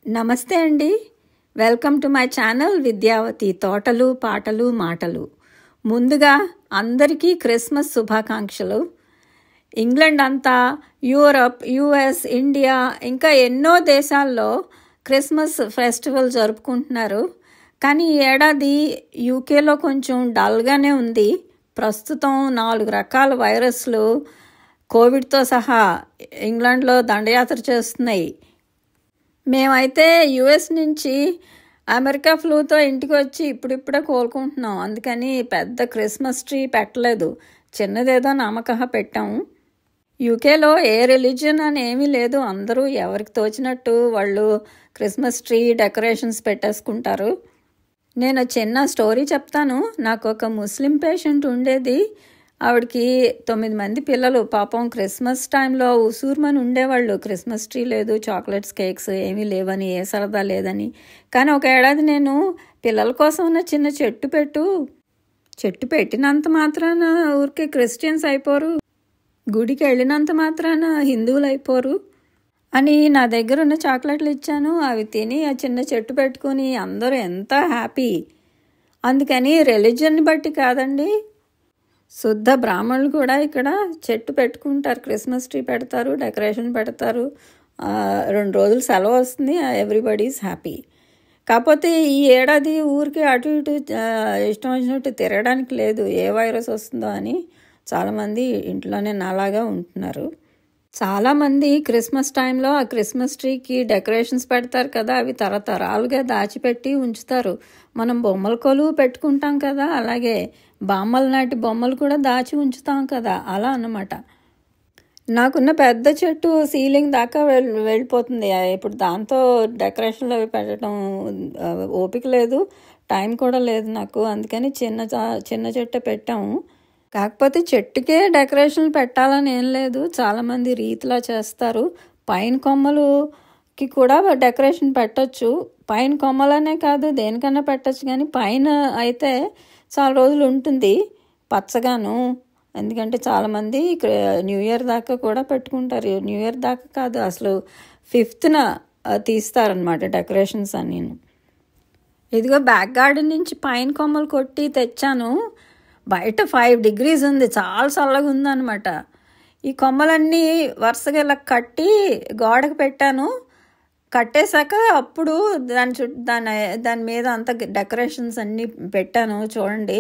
నమస్తే అండి. Welcome to my channel Vidyavati తోటలు పాటలు మాటలు. ముందుగా అందరికీ క్రిస్మస్ శుభాకాంక్షలు. ఇంగ్లాండ్ అంతా, యూరప్, యుఎస్, ఇండియా ఇంకా ఎన్నో దేశాల్లో క్రిస్మస్ ఫెస్టివల్ జరుపుకుంటున్నారు. కానీ ఈ ఏడాది యూకేలో కొంచెం డల్గానే ఉంది. ప్రస్తుతం 4 రకాల వైరస్లు కోవిడ్తో సహా ఇంగ్లాండ్లో దండయాత్ర చేస్తున్నాయి. మేమైతే యుఎస్ నుంచి అమెరికా ఫ్లూతో ఇంటికి వచ్చి ఇప్పుడిప్పుడే కోలుకుంటున్నాం. అందుకని పెద్ద క్రిస్మస్ ట్రీ పెట్టలేదు, చిన్నదేదో నామకహ పెట్టాము. యూకేలో ఏ రిలీజియన్ అని ఏమీ లేదు. అందరూ ఎవరికి తోచినట్టు వాళ్ళు క్రిస్మస్ ట్రీ డెకరేషన్స్ పెట్టేసుకుంటారు. నేను చిన్న స్టోరీ చెప్తాను. నాకు ఒక ముస్లిం పేషెంట్ ఉండేది. ఆవిడకి 9 మంది పిల్లలు. పాపం క్రిస్మస్ టైంలో ఉసూరుమని ఉండేవాళ్ళు. క్రిస్మస్ ట్రీ లేదు, చాక్లెట్స్, కేక్స్ ఏమీ లేవని, ఏ సరదా లేదని. కానీ ఒక ఏడాది నేను పిల్లల కోసం ఉన్న చిన్న చెట్టు పెట్టినంత మాత్రాన ఊరికే క్రిస్టియన్స్ అయిపోరు, గుడికి వెళ్ళినంత మాత్రాన హిందువులు అయిపోరు అని నా దగ్గర ఉన్న చాక్లెట్లు ఇచ్చాను. అవి తిని ఆ చిన్న చెట్టు పెట్టుకుని అందరూ ఎంత హ్యాపీ. అందుకని రిలీజియన్ని బట్టి కాదండి, శుద్ధ బ్రాహ్మణులు కూడా ఇక్కడ చెట్టు పెట్టుకుంటారు, క్రిస్మస్ ట్రీ పెడతారు, డెకరేషన్ పెడతారు. 2 రోజులు సెలవు వస్తుంది, ఎవ్రీబడీ ఈజ్ హ్యాపీ. కాకపోతే ఈ ఏడాది ఊరికి అటు ఇటు ఇష్టం వచ్చినట్టు తిరగడానికి లేదు, ఏ వైరస్ వస్తుందో అని చాలామంది ఇంట్లోనే నాలాగా ఉంటున్నారు. చాలామంది క్రిస్మస్ టైంలో ఆ క్రిస్మస్ ట్రీకి డెకరేషన్స్ పెడతారు కదా, అవి తరతరాలుగా దాచిపెట్టి ఉంచుతారు. మనం బొమ్మల కొలువు పెట్టుకుంటాం కదా, అలాగే బామ్మల నాటి బొమ్మలు కూడా దాచి ఉంచుతాం కదా, అలా అన్నమాట. నాకున్న పెద్ద చెట్టు సీలింగ్ దాకా వెళ్ళిపోతుంది. ఇప్పుడు దాంతో డెకరేషన్లు అవి పెట్టడం ఓపిక లేదు, టైం కూడా లేదు నాకు. అందుకని చిన్న చెట్టు పెట్టాము. కాకపోతే చెట్టుకే డెకరేషన్లు పెట్టాలని ఏం లేదు, చాలామంది రీతిలా చేస్తారు. పైన కొమ్మలకి కూడా డెకరేషన్ పెట్టచ్చు. పైన కొమ్మలనే కాదు, దేనికన్నా పెట్టచ్చు. కానీ పైన అయితే చాలా రోజులు ఉంటుంది పచ్చగాను. ఎందుకంటే చాలామంది న్యూ ఇయర్ దాకా కూడా పెట్టుకుంటారు. న్యూ ఇయర్ దాకా కాదు, అసలు 5th తీస్తారనమాట డెకరేషన్స్ అని. ఇదిగో బ్యాక్ గార్డెన్ నుంచి పైన కొమ్మలు కొట్టి తెచ్చాను. బయట 5 degrees ఉంది, చాలా చల్లగా ఉందన్నమాట. ఈ కొమ్మలన్నీ వరుసగా ఇలా కట్టి గోడకు పెట్టాను. కట్టేశాక అప్పుడు దాని మీద అంత డెకరేషన్స్ అన్నీ పెట్టాను. చూడండి,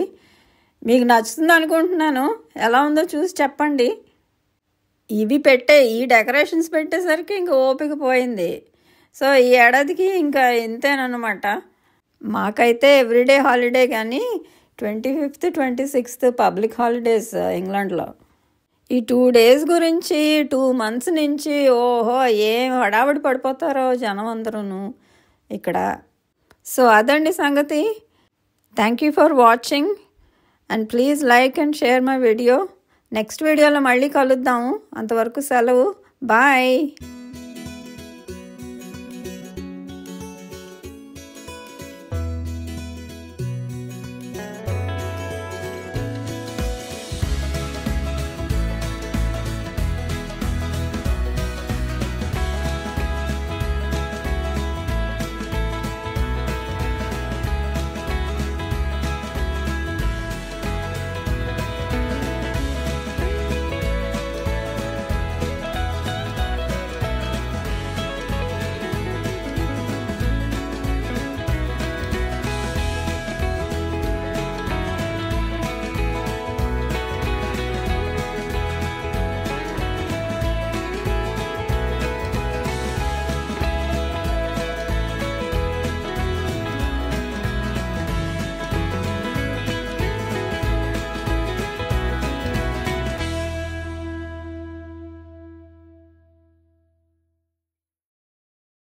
మీకు నచ్చుతుంది అనుకుంటున్నాను. ఎలా ఉందో చూసి చెప్పండి. ఈ డెకరేషన్స్ పెట్టేసరికి ఇంకా ఓపిక పోయింది. సో ఈ ఏడాదికి ఇంకా ఇంతేనమాట. మాకైతే ఎవ్రీడే హాలిడే, కానీ 25th, 26th పబ్లిక్ హాలిడేస్ ఇంగ్లాండ్లో. ఈ 2 days గురించి 2 months నుంచి ఓహో ఏం హడావిడి పడిపోతారో జనం అందరూ ఇక్కడ. సో అదండి సంగతి. Thank you for watching and please like and share my video. Next వీడియోలో మళ్ళీ కలుద్దాము. అంతవరకు సెలవు. బాయ్.